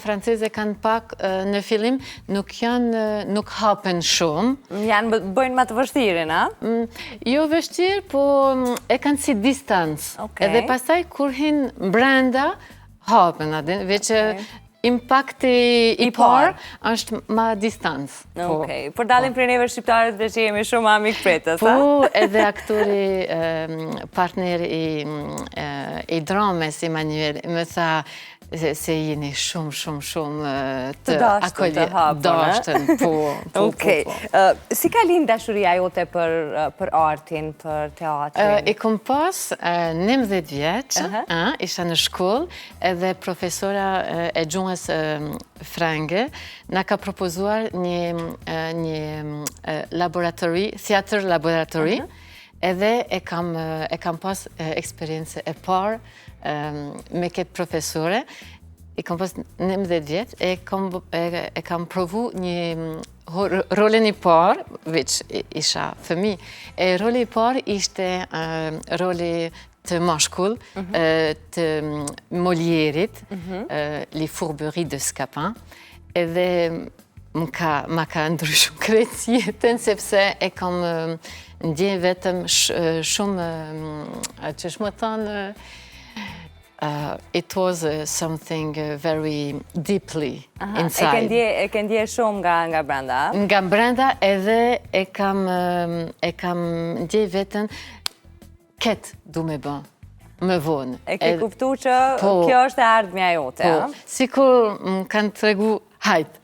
franceze kanë pak në fillim, nuk hapen shumë. Bëjnë ma të vështirin, a? Jo vështirë, po e kanë si distancë. Edhe pastaj kur hinë brenda, hapen, veç impakti i parë është ma distancë. Por dalim për neve shqiptarët dhe që jemi shumë amik pretës, a? Po, edhe aktori partner i drames, Emanuel, më tha se jeni shumë të dashtën. Si ka lind dashuria jote për artin, për teatrin? E kom pas 19 vjeç, isha në shkollë, edhe profesora e gjuhës frange na ka propozuar një laboratori, theater laboratori, edhe e kam pas eksperiencë e parë me këtë profesore. I kam pas 19 vjetë, e kam provu një rolin i parë, veç isha fëmi, e roli i parë ishte roli të mashkull, të Molierit, Les Fourberies de Scapin, edhe ma ka ndryshu krejt jetën, sepse e kam ndjen vetëm shumë, që shmë thanë, it was something very deeply inside. E ke ndje shumë nga brenda? Nga brenda edhe e kam ndje vetën ketë du me bën, më vonë. E ke kuptu që kjo është e ardhmja jote, a? Sikur më kanë tregu hajtë,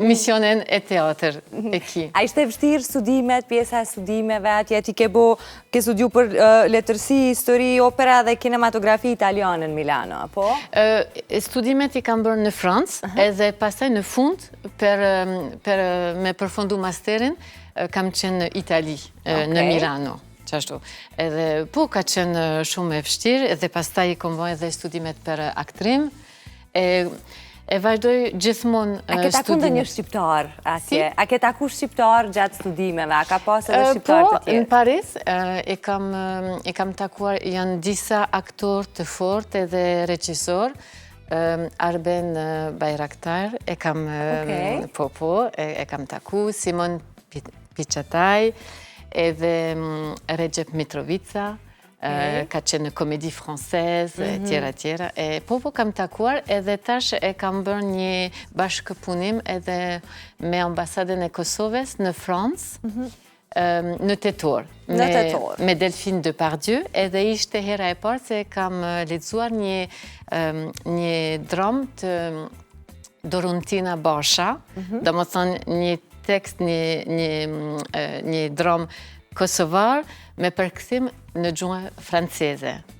misionen e teatr e ki. A ishte vështirë studimet, pjesa e studimeve, atje ti ke studiu për letërsi, histori, opera dhe kinematografi italiane në Milano, apo? Studimet i kam bërë në Francë, edhe pastaj në fund, për me përfundu masterin, kam qenë në Itali, në Milano. Edhe po ka qenë shumë e vështirë, edhe pastaj i kom bërë edhe studimet për aktrim, e vazhdoj gjithmonë studimet. A ke taku ndë një shqiptar atje? A ke taku shqiptar gjatë studimeve? A ka pas edhe shqiptar të tjerë? Po, në Paris e kam takuar, janë disa aktor të fort edhe regjisor. Arben Bayraktar, e kam taku, Simon Pichataj, edhe Recep Mitrovica, ka qenë në komedi franceze, tjera. Po kam takuar edhe tash e kam bërë një bashkëpunim edhe me ambasadën e Kosovës në Francë, në tetor, me Delphine Depardieu, edhe ishte hera e parë se kam lexuar një dram të Dorontina Basha, do më thënë një tekst, një dram kosovar me përkthim në gjuhën franceze.